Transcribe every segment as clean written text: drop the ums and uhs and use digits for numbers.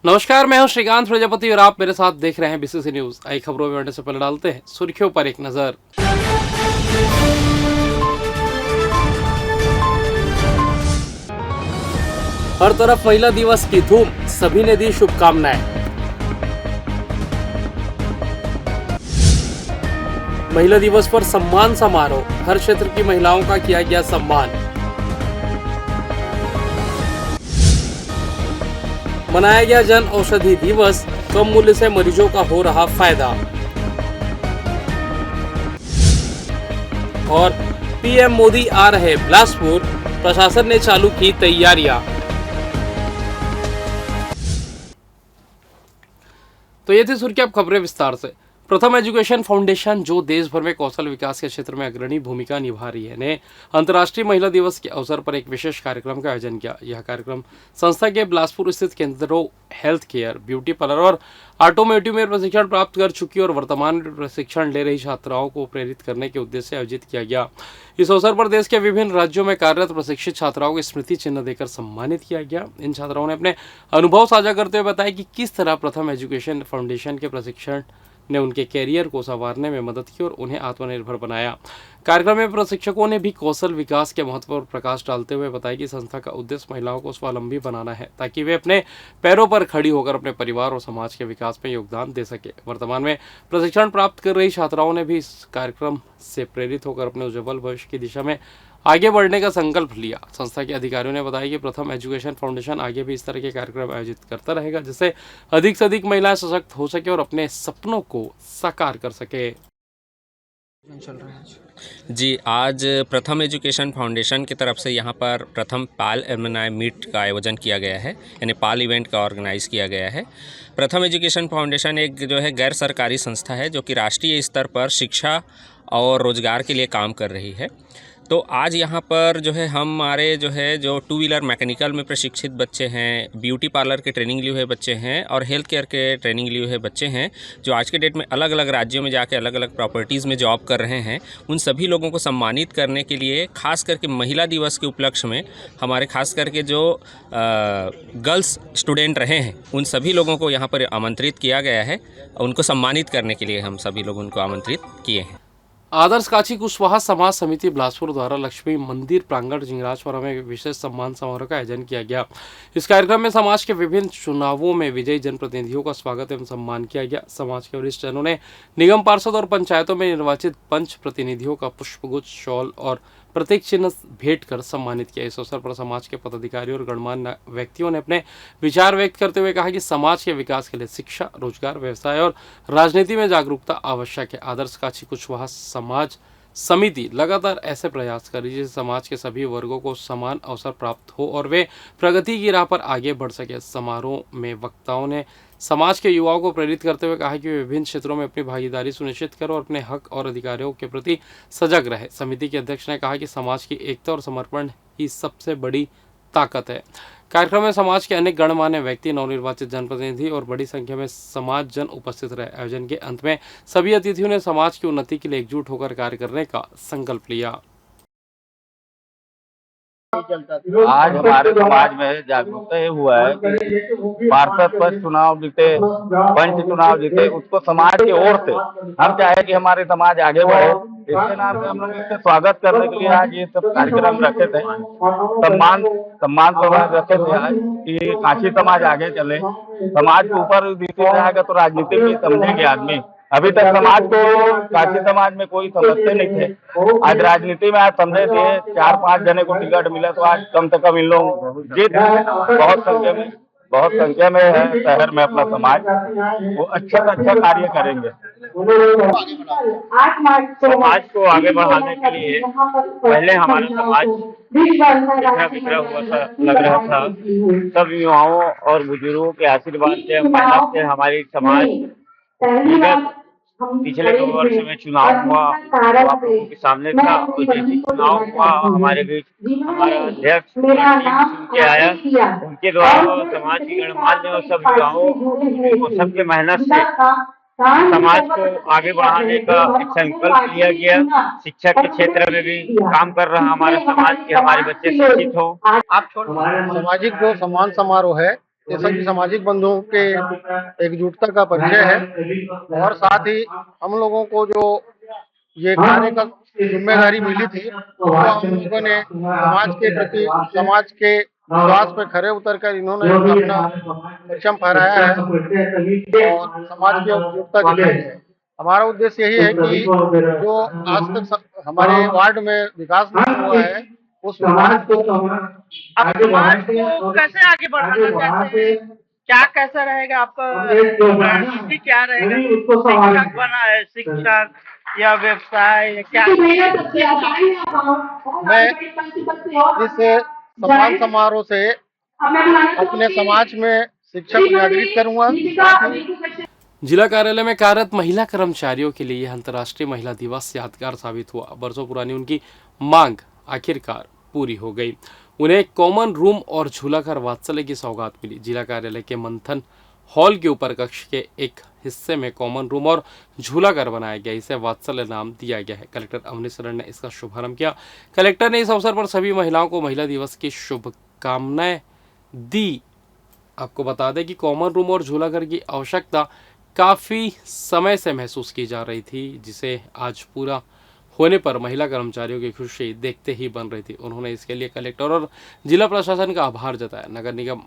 नमस्कार, मैं हूं श्रीकांत प्रजापति और आप मेरे साथ देख रहे हैं बीसीसी न्यूज। आई खबरों में बढ़ने से पहले डालते हैं सुर्खियों पर एक नजर। हर तरफ महिला दिवस की धूम, सभी ने दी शुभकामनाएं। महिला दिवस पर सम्मान समारोह, हर क्षेत्र की महिलाओं का किया गया सम्मान। मनाया गया जन औषधि दिवस, कम मूल्य से मरीजों का हो रहा फायदा। और पीएम मोदी आ रहे बिलासपुर, प्रशासन ने चालू की तैयारियां। तो ये थी सुर्खी, अब खबरें विस्तार से। प्रथम एजुकेशन फाउंडेशन, जो देश भर में कौशल विकास के क्षेत्र में अग्रणी भूमिका निभा रही है, ने अंतर्राष्ट्रीय महिला दिवस के अवसर पर एक विशेष कार्यक्रम का आयोजन किया। यह कार्यक्रम संस्था के बिलासपुर स्थित केंद्रों हेल्थ केयर, ब्यूटी पार्लर और ऑटोमोटिव में प्रशिक्षण प्राप्त कर चुकी और वर्तमान में प्रशिक्षण ले रही छात्राओं को प्रेरित करने के उद्देश्य से आयोजित किया गया। इस अवसर पर देश के विभिन्न राज्यों में कार्यरत प्रशिक्षित छात्राओं को स्मृति चिन्ह देकर सम्मानित किया गया। इन छात्राओं ने अपने अनुभव साझा करते हुए बताया कि किस तरह प्रथम एजुकेशन फाउंडेशन के प्रशिक्षण ने उनके कैरियर को संवारने में मदद की और उन्हें आत्मनिर्भर बनाया। कार्यक्रम में प्रशिक्षकों ने भी कौशल विकास के महत्व पर प्रकाश डालते हुए बताया कि संस्था का उद्देश्य महिलाओं को स्वावलंबी बनाना है, ताकि वे अपने पैरों पर खड़ी होकर अपने परिवार और समाज के विकास में योगदान दे सके। वर्तमान में प्रशिक्षण प्राप्त कर रही छात्राओं ने भी इस कार्यक्रम से प्रेरित होकर अपने उज्ज्वल भविष्य की दिशा में आगे बढ़ने का संकल्प लिया। संस्था के अधिकारियों ने बताया कि प्रथम एजुकेशन फाउंडेशन आगे भी इस तरह के कार्यक्रम आयोजित करता रहेगा, जिससे अधिक से अधिक महिलाएं सशक्त हो सके और अपने सपनों को साकार कर सके। जी, आज प्रथम एजुकेशन फाउंडेशन की तरफ से यहाँ पर प्रथम पाल एलुमनाई मीट का आयोजन किया गया है, यानी पाल इवेंट का ऑर्गेनाइज़ किया गया है। प्रथम एजुकेशन फाउंडेशन एक जो है गैर सरकारी संस्था है, जो कि राष्ट्रीय स्तर पर शिक्षा और रोजगार के लिए काम कर रही है। तो आज यहाँ पर जो है हमारे जो टू व्हीलर मैकेनिकल में प्रशिक्षित बच्चे हैं, ब्यूटी पार्लर के ट्रेनिंग लिए हुए बच्चे हैं और हेल्थ केयर के ट्रेनिंग लिए हुए बच्चे हैं, जो आज के डेट में अलग अलग राज्यों में जाके अलग अलग प्रॉपर्टीज़ में जॉब कर रहे हैं, उन सभी लोगों को सम्मानित करने के लिए खास करके महिला दिवस के उपलक्ष्य में हमारे खास करके जो गर्ल्स स्टूडेंट रहे हैं, उन सभी लोगों को यहाँ पर आमंत्रित किया गया है। उनको सम्मानित करने के लिए हम सभी लोग उनको आमंत्रित किए हैं। आदर्श काची कुशवाहा समाज समिति बिलासपुर द्वारा लक्ष्मी मंदिर प्रांगण जिंगराजपुरा में विशेष सम्मान समारोह का आयोजन किया गया। इस कार्यक्रम में समाज के विभिन्न चुनावों में विजयी जनप्रतिनिधियों का स्वागत एवं सम्मान किया गया। समाज के वरिष्ठ जनों ने निगम पार्षद और पंचायतों में निर्वाचित पंच प्रतिनिधियों का पुष्पगुच्छ, शॉल और प्रतीक चिन्ह भेंट कर सम्मानित किया। इस अवसर पर समाज के पदाधिकारी और गणमान्य व्यक्तियों ने अपने विचार व्यक्त करते हुए कहा कि समाज के विकास के लिए शिक्षा, रोजगार, व्यवसाय और राजनीति में जागरूकता आवश्यक है। आदर्श काची कुशवाहा समाज समिति लगातार ऐसे प्रयास कर रही है जिससे समाज के सभी वर्गों को समान अवसर प्राप्त हो और वे प्रगति की राह पर आगे बढ़ सके। समारोह में वक्ताओं ने समाज के युवाओं को प्रेरित करते हुए कहा कि वे विभिन्न क्षेत्रों में अपनी भागीदारी सुनिश्चित करें और अपने हक और अधिकारों के प्रति सजग रहे। समिति के अध्यक्ष ने कहा कि समाज की एकता और समर्पण ही सबसे बड़ी ताकत है। कार्यक्रम में समाज के अनेक गणमान्य व्यक्ति, नवनिर्वाचित जनप्रतिनिधि और बड़ी संख्या में समाज जन उपस्थित रहे। आयोजन के अंत में सभी अतिथियों ने समाज की उन्नति के लिए एकजुट होकर कार्य करने का संकल्प लिया। आज हमारे समाज में जागरूकता ये हुआ है कि पार्षद पद चुनाव जीते, पंच चुनाव जीते, उसको समाज की ओर से हम चाहे कि हमारे समाज आगे बढ़े। इसके नाम से हम लोग इससे स्वागत करने के लिए आज ये सब कार्यक्रम रखे थे, सम्मान प्रदान रखे थे आज कि काशी समाज आगे चले। समाज के ऊपर नीति रहेगा तो राजनीति भी समझेंगे आदमी। अभी तक समाज को, काशी समाज में कोई समझते नहीं थे, आज राजनीति में आज समझे थे। 4-5 जने को टिकट मिला तो आज कम से कम इन लोग जीत बहुत संख्या में है शहर में अपना समाज, वो अच्छा से अच्छा कार्य करेंगे। समाज को आगे बढ़ाने के लिए पहले हमारा समाज बिखरा हुआ था, लग रहा था। सब युवाओं और बुजुर्गों के आशीर्वाद से, मेहनत से हमारी समाज पिछले 2 वर्ष में चुनाव हुआ तो आप लोगों के सामने था, और जैसे चुनाव हुआ हमारे बीच हमारा अध्यक्ष टीम चुन के आया, उनके द्वारा समाज की गणमान्य और सब युवाओं को सबके मेहनत से समाज को आगे बढ़ाने का एक संकल्प लिया गया। शिक्षा के क्षेत्र में भी काम कर रहा हमारा समाज के हमारे बच्चे शिक्षित हो। आप सामाजिक जो सम्मान समारोह है, ये सभी सामाजिक बंधुओं के एकजुटता का परिचय है। और साथ ही हम लोगों को जो ये कार्य का जिम्मेदारी मिली थी, तो हम लोगों ने समाज के प्रति, समाज के विश्वास पे खरे उतरकर इन्होंने अपना परचम फहराया है और समाज की एकजुटता दिखाई है। हमारा उद्देश्य यही है कि जो आज तक हमारे वार्ड में विकास नहीं हुआ है, उस विकास को आप समाज को कैसे आगे बढ़ाना चाहते हैं? क्या कैसा रहेगा आपका रणनीति, क्या रहेगा? शिक्षक बना है, शिक्षक या व्यवसाय या क्या? मैं इस सम्मान समारोह से अपने समाज में शिक्षक जागृत करूंगा। जिला कार्यालय में कार्यरत महिला कर्मचारियों के लिए यह अंतर्राष्ट्रीय महिला दिवस यादगार साबित हुआ। बरसों पुरानी उनकी मांग आखिरकार पूरी हो गई। उन्हें कॉमन रूम और झूलाघर वात्सल्य की सौगात मिली। जिला कार्यालय के मंथन हॉल के ऊपर कक्ष के एक हिस्से में कॉमन रूम और झूलाघर बनाया गया। इसे वात्सल्य नाम दिया गया है। कलेक्टर अवनी शरण ने इसका शुभारंभ किया। कलेक्टर ने इस अवसर पर सभी महिलाओं को महिला दिवस की शुभकामनाएं दी। आपको बता दें कि कॉमन रूम और झूलाघर की आवश्यकता काफ़ी समय से महसूस की जा रही थी, जिसे आज पूरा होने पर महिला कर्मचारियों की खुशी देखते ही बन रही थी। उन्होंने इसके लिए कलेक्टर और जिला प्रशासन का आभार जताया। नगर निगम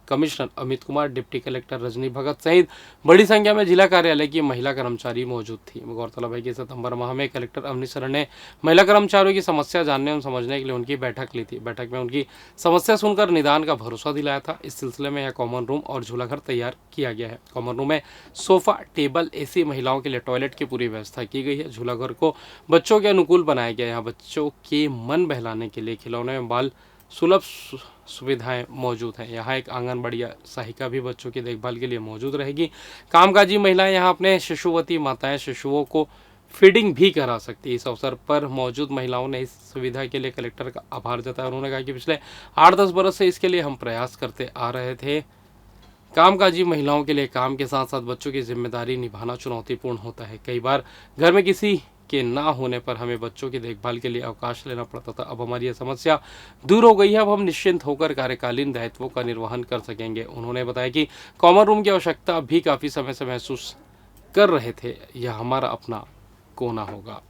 commissioner Amit Kumar, deputy collector Rajni Bhagat सहित बड़ी संख्या में जिला कार्यालय की महिला कर्मचारी मौजूद थी। गौरतलब है कि सितंबर माह में कलेक्टर अवनी शरण ने महिला कर्मचारियों की समस्या जानने और समझने के लिए उनकी बैठक ली थी। बैठक में उनकी समस्या सुनकर निदान का भरोसा दिलाया था। इस सिलसिले में यह कॉमन रूम और झूलाघर तैयार किया गया है। कॉमन रूम में सोफा, टेबल, एसी, महिलाओं के लिए टॉयलेट की पूरी व्यवस्था की गई है। झूलाघर को बच्चों के अनुकूल बनाया गया है। यहाँ बच्चों के मन बहलाने के लिए खिलौने में बाल सुलभ सुविधाएं मौजूद हैं। यहाँ एक आंगनबाड़ी सहायिका भी बच्चों की देखभाल के लिए मौजूद रहेगी। कामकाजी महिलाएं यहाँ अपने शिशुवती माताएं शिशुओं को फीडिंग भी करा सकती है। इस अवसर पर मौजूद महिलाओं ने इस सुविधा के लिए कलेक्टर का आभार जताया। उन्होंने कहा कि पिछले 8-10 बरस से इसके लिए हम प्रयास करते आ रहे थे। कामकाजी महिलाओं के लिए काम के साथ साथ बच्चों की जिम्मेदारी निभाना चुनौतीपूर्ण होता है। कई बार घर में किसी के ना होने पर हमें बच्चों की देखभाल के लिए अवकाश लेना पड़ता था। अब हमारी यह समस्या दूर हो गई है। अब हम निश्चिंत होकर कार्यकालीन दायित्वों का निर्वहन कर सकेंगे। उन्होंने बताया कि कॉमन रूम की आवश्यकता भी काफ़ी समय से महसूस कर रहे थे। यह हमारा अपना कोना होगा।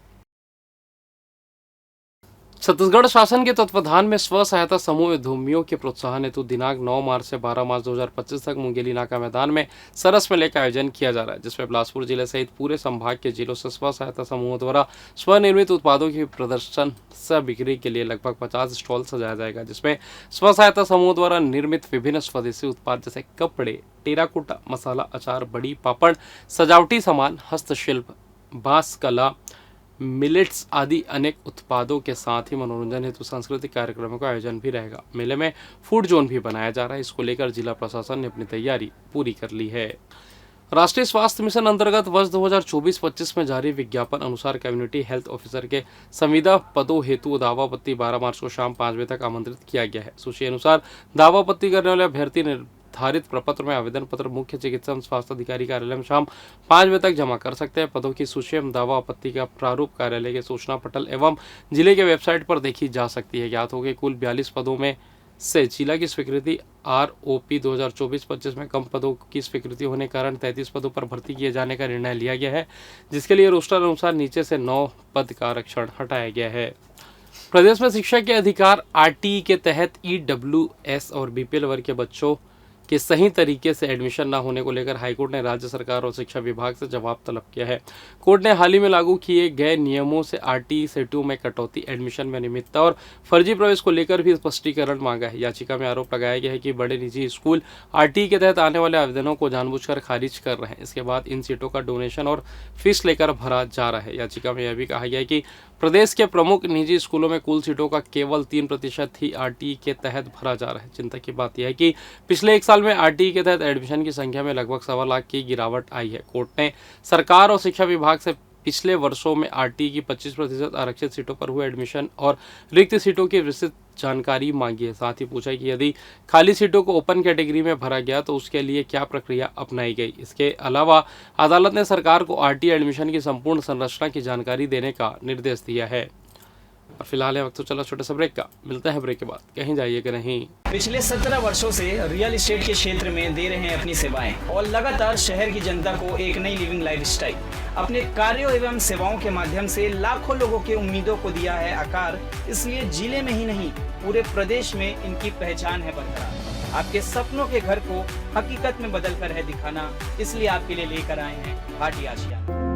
छत्तीसगढ़ शासन के तत्वाधान में स्व सहायता समूह उद्यमियों के प्रोत्साहन हेतु दिनांक 9 मार्च से 12 मार्च 2025 तक मुंगेली नाका मैदान में सरस मेले का आयोजन किया जा रहा है, जिसमें बिलासपुर जिले सहित पूरे संभाग के जिलों से स्व सहायता समूहों द्वारा स्वनिर्मित उत्पादों की प्रदर्शन सह बिक्री के लिए लगभग 50 स्टॉल सजाया जाएगा, जिसमें स्व सहायता समूह द्वारा निर्मित विभिन्न स्वदेशी उत्पाद जैसे कपड़े, टेराकोटा, मसाला, अचार, बड़ी, पापड़, सजावटी सामान, हस्तशिल्प, बांस कला, मिलेट्स आदि अनेक उत्पादों के साथ ही मनोरंजन हेतु सांस्कृतिक कार्यक्रमों का आयोजन भी रहेगा। मेले में फूड जोन भी बनाया जा रहा है। इसको लेकर जिला प्रशासन ने अपनी तैयारी पूरी कर ली है। राष्ट्रीय स्वास्थ्य मिशन अंतर्गत वर्ष 2024-25 में जारी विज्ञापन अनुसार कम्युनिटी हेल्थ ऑफिसर के संविदा पदों हेतु दावापत्ति 12 मार्च को शाम 5 बजे तक आमंत्रित किया गया है। सूची अनुसार दावापत्ति करने वाले अभ्यर्थी निर्धारित प्रपत्र में आवेदन पत्र मुख्य चिकित्सा एवं स्वास्थ्य अधिकारी कार्यालय में शाम 5 बजे तक जमा कर सकते हैं। पदों की सूची एवं दावा आपत्ति का प्रारूप कार्यालय के सूचना पटल एवं जिले के वेबसाइट पर देखी जा सकती है। ज्ञात हो कि कुल 42 पदों में से जिला की स्वीकृति ROP 2024-25 में कम पदों की स्वीकृति होने के कारण 33 पदों पर भर्ती किए जाने का निर्णय लिया गया है, जिसके लिए रोस्टर अनुसार नीचे से 9 पद का आरक्षण हटाया गया है। प्रदेश में शिक्षा के अधिकार RTE के तहत EWS और BPL वर्ग के बच्चों कि सही तरीके से एडमिशन न होने को लेकर हाईकोर्ट ने राज्य सरकार और शिक्षा विभाग से जवाब तलब किया है। कोर्ट ने हाल ही में लागू किए गए नियमों से RTE सेटों में कटौती, एडमिशन में अनियमितता और फर्जी प्रवेश को लेकर भी स्पष्टीकरण मांगा है। याचिका में आरोप लगाया गया है कि बड़े निजी स्कूल RTE के तहत आने वाले आवेदनों को जानबूझकर खारिज कर रहे हैं। इसके बाद इन सीटों का डोनेशन और फीस लेकर भरा जा रहा है। याचिका में यह भी कहा गया है कि प्रदेश के प्रमुख निजी स्कूलों में कुल सीटों का केवल 3% ही RTE के तहत भरा जा रहा है। चिंता की बात यह है कि पिछले 1 साल साल में आरटीई के तहत एडमिशन की संख्या में लगभग 1.25 लाख की गिरावट आई है। कोर्ट ने सरकार और शिक्षा विभाग से पिछले वर्षों में आरटीई की 25% आरक्षित सीटों पर हुए एडमिशन और रिक्त सीटों की विस्तृत जानकारी मांगी है। साथ ही पूछा कि यदि खाली सीटों को ओपन कैटेगरी में भरा गया तो उसके लिए क्या प्रक्रिया अपनाई गई। इसके अलावा अदालत ने सरकार को आरटीई एडमिशन की संपूर्ण संरचना की जानकारी देने का निर्देश दिया है। और फिलहाल ये वक्त तो चला छोटे से ब्रेक का, मिलता है ब्रेक के बाद, कहीं जाइएगा नहीं। पिछले 17 वर्षों से रियल एस्टेट के क्षेत्र में दे रहे हैं अपनी सेवाएं और लगातार शहर की जनता को एक नई लिविंग लाइफस्टाइल। अपने कार्यों एवं सेवाओं के माध्यम से लाखों लोगों की उम्मीदों को दिया है आकार, इसलिए जिले में ही नहीं पूरे प्रदेश में इनकी पहचान है बरकरार। आपके सपनों के घर को हकीकत में बदल कर है दिखाना, इसलिए आपके लिए लेकर आए हैं भाटी आशिया।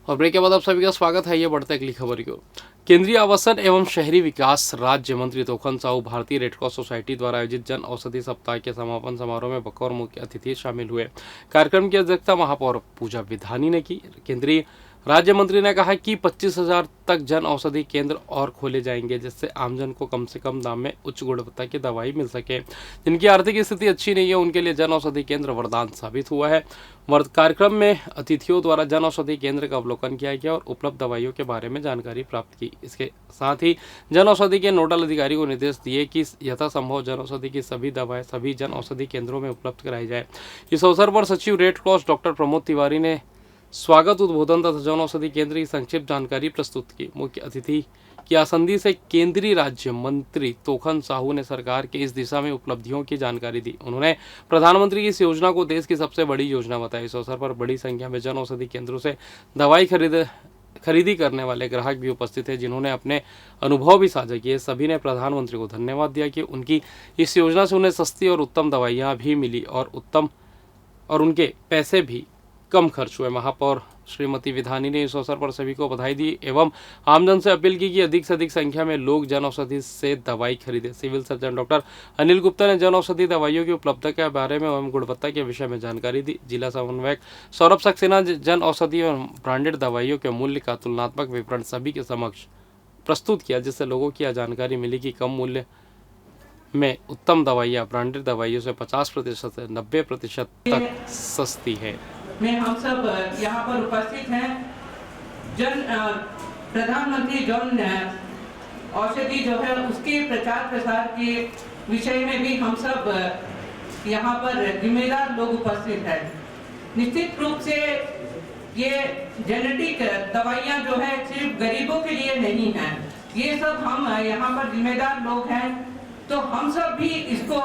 और ब्रेक के बाद आप सभी का स्वागत है। ये बढ़ते अगली खबर की ओर। केंद्रीय आवासन एवं शहरी विकास राज्य मंत्री तोखन साहू भारतीय रेडक्रॉस सोसाइटी द्वारा आयोजित जन औषधि सप्ताह के समापन समारोह में बतौर मुख्य अतिथि शामिल हुए। कार्यक्रम की अध्यक्षता महापौर पूजा विधानी ने की। केंद्रीय राज्य मंत्री ने कहा कि 25,000 तक जन औषधि केंद्र और खोले जाएंगे, जिससे आमजन को कम से कम दाम में उच्च गुणवत्ता की दवाई मिल सके। जिनकी आर्थिक स्थिति अच्छी नहीं है उनके लिए जन औषधि केंद्र वरदान साबित हुआ है। कार्यक्रम में अतिथियों द्वारा जन औषधि केंद्र का अवलोकन किया गया और उपलब्ध दवाइयों के बारे में जानकारी प्राप्त की। इसके साथ ही जन औषधि के नोडल अधिकारी को निर्देश दिए कि यथासंभव जन औषधि की सभी दवाएं सभी जन औषधि केंद्रों में उपलब्ध कराई जाए। इस अवसर पर सचिव red cross doctor Pramod Tiwari ने स्वागत उद्बोधन तथा जन औषधि केंद्र की संक्षिप्त जानकारी प्रस्तुत की। मुख्य अतिथि की आसंदी से केंद्रीय राज्य मंत्री तोखन साहू ने सरकार के इस दिशा में उपलब्धियों की जानकारी दी। उन्होंने प्रधानमंत्री की इस योजना को देश की सबसे बड़ी योजना बताई। इस अवसर पर बड़ी संख्या में जन औषधि केंद्रों से दवाई खरीदी करने वाले ग्राहक भी उपस्थित थे, जिन्होंने अपने अनुभव भी साझा किए। सभी ने प्रधानमंत्री को धन्यवाद दिया कि उनकी इस योजना से उन्हें सस्ती और उत्तम दवाइयाँ भी मिली और उनके पैसे भी कम खर्च हुए। महापौर श्रीमती विधानी ने इस अवसर पर सभी को बधाई दी एवं आमजन से अपील की कि अधिक से अधिक संख्या में लोग जन औषधि से दवाई खरीदें। Civil surgeon doctor Anil Gupta ने जन औषधि दवाइयों की उपलब्धता के बारे में एवं गुणवत्ता के विषय में जानकारी दी। जिला समन्वयक सौरभ सक्सेना जन औषधि एवं ब्रांडेड दवाइयों के मूल्य का तुलनात्मक विवरण सभी के समक्ष प्रस्तुत किया, जिससे लोगों की यह जानकारी मिली कि कम मूल्य में उत्तम दवाइयाँ ब्रांडेड दवाइयों से 50% से 90% तक सस्ती है। में हम सब यहाँ पर उपस्थित हैं। प्रधानमंत्री जन औषधि जो है उसके प्रचार प्रसार के विषय में भी हम सब यहाँ पर जिम्मेदार लोग उपस्थित हैं। निश्चित रूप से ये जेनेटिक दवाइयाँ जो है सिर्फ गरीबों के लिए नहीं है, ये सब हम यहाँ पर जिम्मेदार लोग हैं, तो हम सब भी इसको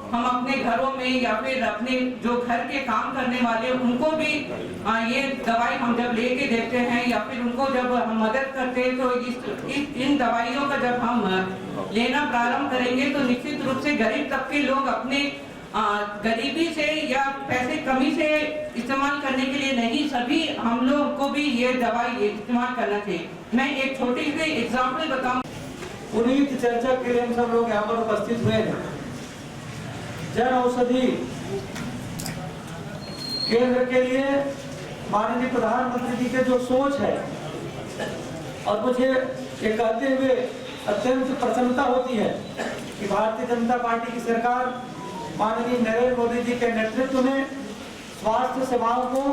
हम अपने घरों में या फिर अपने जो घर के काम करने वाले उनको भी ये दवाई हम जब लेके देते हैं या फिर उनको जब हम मदद करते हैं, तो इन दवाइयों का जब हम लेना प्रारंभ करेंगे तो निश्चित रूप से गरीब तबके लोग अपने गरीबी से या पैसे कमी से इस्तेमाल करने के लिए नहीं, सभी हम लोग को भी ये दवाई इस्तेमाल करना चाहिए। मैं एक छोटी सी एग्जाम्पल बताऊं। पुनीत चर्चा के लिए हम सब लोग यहाँ पर उपस्थित हुए हैं। जन औषधि केंद्र के लिए माननीय प्रधानमंत्री जी के जो सोच है, और मुझे ये कहते हुए अत्यंत प्रसन्नता होती है कि भारतीय जनता पार्टी की सरकार माननीय नरेंद्र मोदी जी के नेतृत्व में स्वास्थ्य सेवाओं को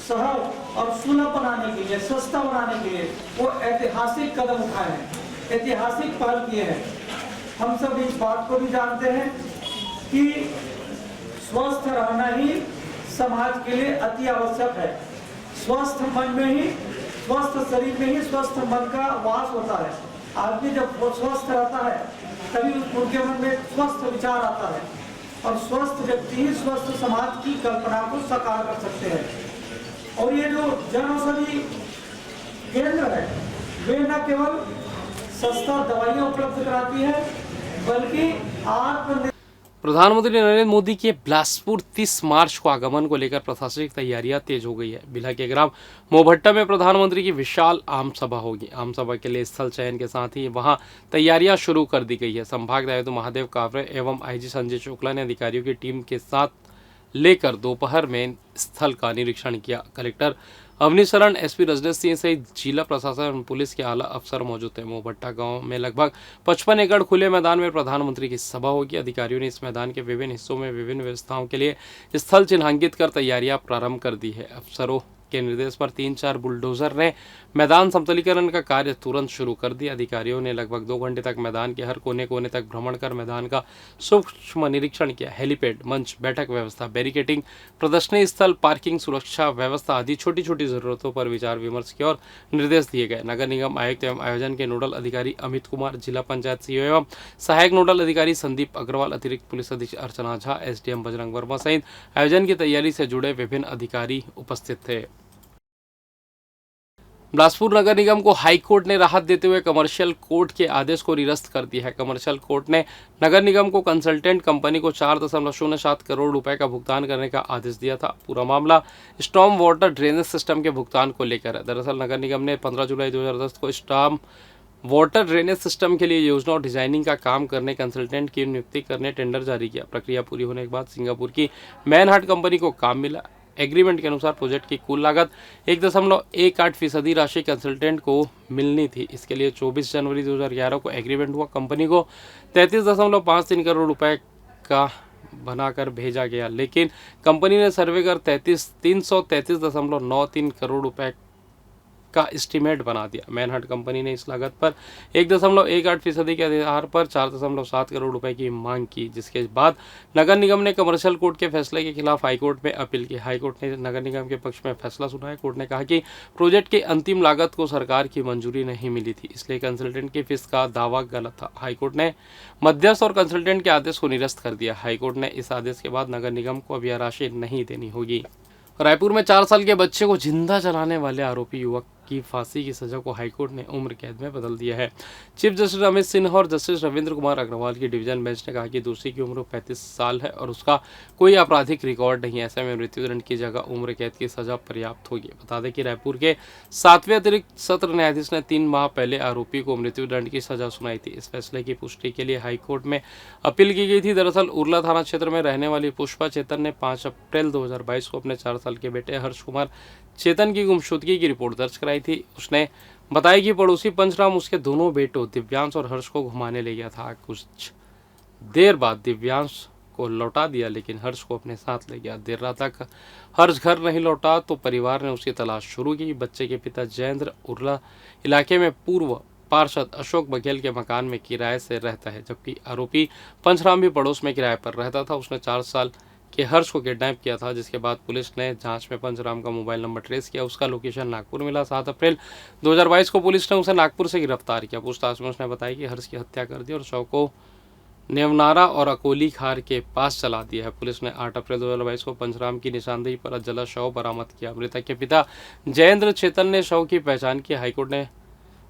सहज और सुलभ बनाने के लिए, सस्ता बनाने के लिए वो ऐतिहासिक कदम उठाए हैं, ऐतिहासिक पहल किए हैं। हम सब इस बात को भी जानते हैं कि स्वस्थ रहना ही समाज के लिए अति आवश्यक है। स्वस्थ मन में ही, स्वस्थ शरीर में ही स्वस्थ मन का वास होता है। आदमी जब स्वस्थ रहता है तभी उनके मन में स्वस्थ विचार आता है, और स्वस्थ व्यक्ति ही स्वस्थ समाज की कल्पना को साकार कर सकते हैं। और ये जो जन औषधि केंद्र है, वे न केवल सस्ता दवाइयाँ उपलब्ध कराती है बल्कि आत्मनिर्भर। प्रधानमंत्री नरेंद्र मोदी के बिलासपुर 30 मार्च को आगमन को लेकर प्रशासनिक तैयारियां तेज हो गई है। बिला के ग्राम मोहभट्टा में प्रधानमंत्री की विशाल आम सभा होगी। आम सभा के लिए स्थल चयन के साथ ही वहां तैयारियां शुरू कर दी गई है। संभाग आयुक्त महादेव कावरे एवं आईजी संजय शुक्ला ने अधिकारियों की टीम के साथ लेकर दोपहर में स्थल का निरीक्षण किया। कलेक्टर अवनी शरण, एसपी रजनीश सिंह सहित जिला प्रशासन और पुलिस के आला अफसर मौजूद थे। मोहभट्टा गांव में लगभग 55 एकड़ खुले मैदान में प्रधानमंत्री की सभा होगी। अधिकारियों ने इस मैदान के विभिन्न हिस्सों में विभिन्न व्यवस्थाओं के लिए स्थल चिन्हांकित कर तैयारियां प्रारंभ कर दी है। अफसरों के निर्देश पर 3-4 बुलडोजर ने मैदान समतलीकरण का कार्य तुरंत शुरू कर दिया। अधिकारियों ने लगभग 2 घंटे तक मैदान के हर कोने कोने तक भ्रमण कर मैदान का सूक्ष्म निरीक्षण किया। हेलीपैड, मंच, बैठक व्यवस्था, बैरिकेटिंग, प्रदर्शनी स्थल, पार्किंग, सुरक्षा व्यवस्था आदि छोटी छोटी जरूरतों पर विचार विमर्श किया और निर्देश दिए गए। नगर निगम आयुक्त एवं आयोजन के नोडल अधिकारी अमित कुमार, जिला पंचायत सीईओ एवं सहायक नोडल अधिकारी संदीप अग्रवाल, अतिरिक्त पुलिस अधीक्षक अर्चना झा, एसडीएम बजरंग वर्मा सहित आयोजन की तैयारी से जुड़े विभिन्न अधिकारी उपस्थित थे। बिलासपुर नगर निगम को हाईकोर्ट ने राहत देते हुए कमर्शियल कोर्ट के आदेश को निरस्त कर दिया है। कमर्शियल कोर्ट ने नगर निगम को कंसल्टेंट कंपनी को 4.07 करोड़ रुपए का भुगतान करने का आदेश दिया था। पूरा मामला स्टॉर्म वाटर ड्रेनेज सिस्टम के भुगतान को लेकर है। दरअसल नगर निगम ने 15 जुलाई 2010 को स्टॉर्म वाटर ड्रेनेज सिस्टम के लिए योजना और डिजाइनिंग का काम करने कंसल्टेंट की नियुक्ति करने टेंडर जारी किया। प्रक्रिया पूरी होने के बाद सिंगापुर की मैनहार्ट कंपनी को काम मिला। एग्रीमेंट के अनुसार प्रोजेक्ट की कुल लागत 1.18% राशि कंसल्टेंट को मिलनी थी। इसके लिए 24 जनवरी 2011 को एग्रीमेंट हुआ। कंपनी को 33.53 करोड़ रुपए का बनाकर भेजा गया, लेकिन कंपनी ने सर्वे कर 333.93 करोड़ रुपए का एस्टीमेट बना दिया। मैनहट कंपनी ने इस लागत पर 1.18% के आधार पर 4.7 करोड़ रुपए की मांग की, जिसके बाद नगर निगम ने कमर्शियल कोर्ट के फैसले के खिलाफ हाईकोर्ट में अपील की। हाईकोर्ट ने नगर निगम के पक्ष में फैसला सुनाया। कोर्ट ने कहा कि प्रोजेक्ट की अंतिम लागत को सरकार की मंजूरी नहीं मिली थी, इसलिए कंसल्टेंट की फीस का दावा गलत था। हाईकोर्ट ने मध्यस्थ और कंसल्टेंट के आदेश को निरस्त कर दिया। हाईकोर्ट ने इस आदेश के बाद नगर निगम को अब यह राशि नहीं देनी होगी। रायपुर में 4 साल के बच्चे को जिंदा जलाने वाले आरोपी युवक की फांसी की सजा को हाईकोर्ट ने उम्र कैद में बदल दिया है। चीफ जस्टिस रमेश सिन्हा और जस्टिस रविंद्र कुमार अग्रवाल की डिवीजन बेंच ने कहा कि दोषी की उम्र 35 साल है और उसका कोई आपराधिक रिकॉर्ड नहीं है। ऐसे में मृत्युदंड की जगह उम्र कैद की सजा पर्याप्त होगी। बता दें कि रायपुर के 7वें अतिरिक्त सत्र न्यायाधीश ने 3 माह पहले आरोपी को मृत्युदंड की सजा सुनाई थी। इस फैसले की पुष्टि के लिए हाईकोर्ट में अपील की गई थी। दरअसल उर्ला थाना क्षेत्र में रहने वाली पुष्पा चेतन ने 5 अप्रैल 2022 को अपने 4 साल के बेटे हर्ष कुमार चेतन की गुमशुदगी की रिपोर्ट दर्ज कराई थी। उसने बताया कि पड़ोसी पंचराम उसके दोनों बेटों दिव्यांश और हर्ष को घुमाने ले गया था। कुछ देर बाद दिव्यांश को लौटा दिया, लेकिन हर्ष को अपने साथ ले गया। देर रात तक हर्ष घर नहीं लौटा तो परिवार ने उसकी तलाश शुरू की। बच्चे के पिता जयेंद्र उर्ला इलाके में पूर्व पार्षद अशोक बघेल के मकान में किराए से रहता है, जबकि आरोपी पंचराम भी पड़ोस में किराए पर रहता था। उसने 4 साल कि हर्ष को किडनैप किया था, जिसके बाद पुलिस ने जांच में पंचराम का मोबाइल नंबर ट्रेस किया। उसका लोकेशन नागपुर मिला। 7 अप्रैल 2022 को पुलिस ने उसे नागपुर से गिरफ्तार किया। पूछताछ में उसने बताया कि हर्ष की हत्या कर दी और शव को नेवनारा और अकोली खार के पास चला दिया है। पुलिस ने 8 अप्रैल 2022 को पंचराम की निशानदेही पर जला शव बरामद किया। मृतक के पिता जयेंद्र चेतन ने शव की पहचान की। हाईकोर्ट ने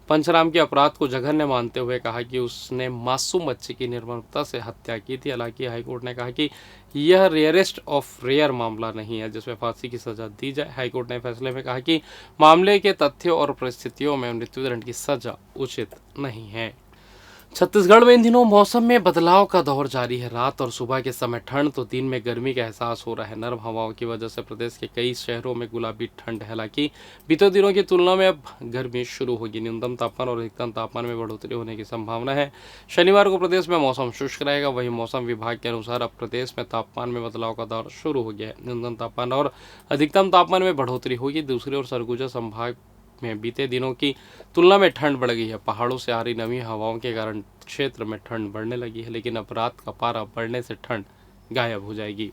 पंचराम के अपराध को जघन्य मानते हुए कहा कि उसने मासूम बच्चे की निर्ममता से हत्या की थी। हालांकि हाईकोर्ट ने कहा कि यह रेयरेस्ट ऑफ रेयर मामला नहीं है जिसमें फांसी की सजा दी जाए। हाईकोर्ट ने फैसले में कहा कि मामले के तथ्यों और परिस्थितियों में मृत्युदंड की सजा उचित नहीं है। छत्तीसगढ़ में इन दिनों मौसम में बदलाव का दौर जारी है। रात और सुबह के समय ठंड तो दिन में गर्मी का एहसास हो रहा है। नरम हवाओं की वजह से प्रदेश के कई शहरों में गुलाबी ठंड है। हालांकि बीते दिनों की तुलना में अब गर्मी शुरू होगी। न्यूनतम तापमान और अधिकतम तापमान में बढ़ोतरी होने की संभावना है। शनिवार को प्रदेश में मौसम शुष्क रहेगा। वहीं मौसम विभाग के अनुसार अब प्रदेश में तापमान में बदलाव का दौर शुरू हो गया है। न्यूनतम तापमान और अधिकतम तापमान में बढ़ोतरी होगी। दूसरी ओर सरगुजा संभाग में बीते दिनों की तुलना में ठंड बढ़ गई है। पहाड़ों से आ रही नमी हवाओं के कारण क्षेत्र में ठंड बढ़ने लगी है, लेकिन अब रात का पारा बढ़ने से ठंड गायब हो जाएगी।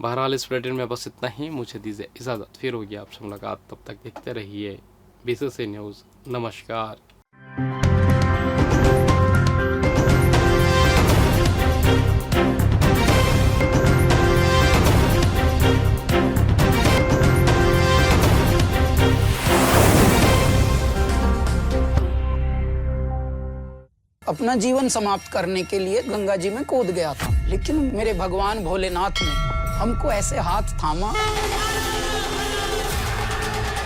बहरहाल इस बुलेटिन में बस इतना ही। मुझे दीजिए इजाजत, फिर होगी आपसे मुलाकात। तब तक देखते रहिए बीसीसी न्यूज़। नमस्कार। अपना जीवन समाप्त करने के लिए गंगा जी में कूद गया था, लेकिन मेरे भगवान भोलेनाथ ने हमको ऐसे हाथ थामा।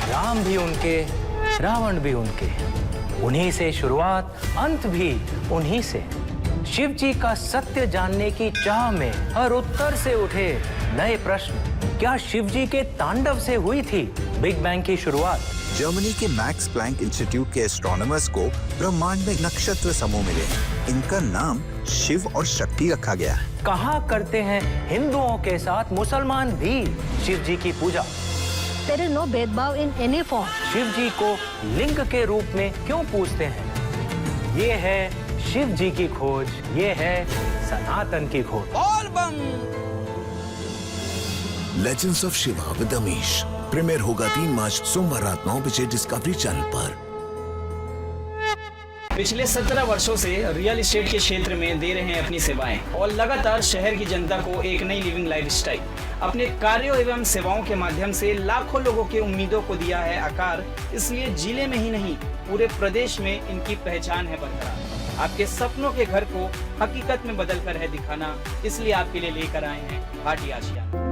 राम भी उनके, रावण भी उनके, उन्हीं से शुरुआत, अंत भी उन्हीं से। शिव जी का सत्य जानने की चाह में हर उत्तर से उठे नए प्रश्न। क्या शिव जी के तांडव से हुई थी बिग बैंग की शुरुआत? जर्मनी के मैक्स प्लैंक इंस्टीट्यूट के एस्ट्रोनॉमर्स को ब्रह्मांड में नक्षत्र समूह मिले। इनका नाम शिव और शक्ति रखा गया है। कहाँ करते हैं हिंदुओं के साथ मुसलमान भी शिव जी की पूजा? There is no भेदभाव in any form. शिव जी को लिंग के रूप में क्यों पूजते हैं? ये है शिव जी की खोज, ये है सनातन की खोज। Legends of Shiva with Amish premiere होगा 3 मार्च सोमवार रात 9 बजे डिस्कवरी चैनल पर। पिछले 17 वर्षों से रियल एस्टेट के क्षेत्र में दे रहे हैं अपनी सेवाएं और लगातार शहर की जनता को एक नई लिविंग लाइफस्टाइल। अपने कार्यों एवं सेवाओं के माध्यम से लाखों लोगों की उम्मीदों को दिया है आकार। इसलिए जिले में ही नहीं पूरे प्रदेश में इनकी पहचान है बरकरार। आपके सपनों के घर को हकीकत में बदल कर है दिखाना, इसलिए आपके लिए लेकर आए हैं भाटी आशिया।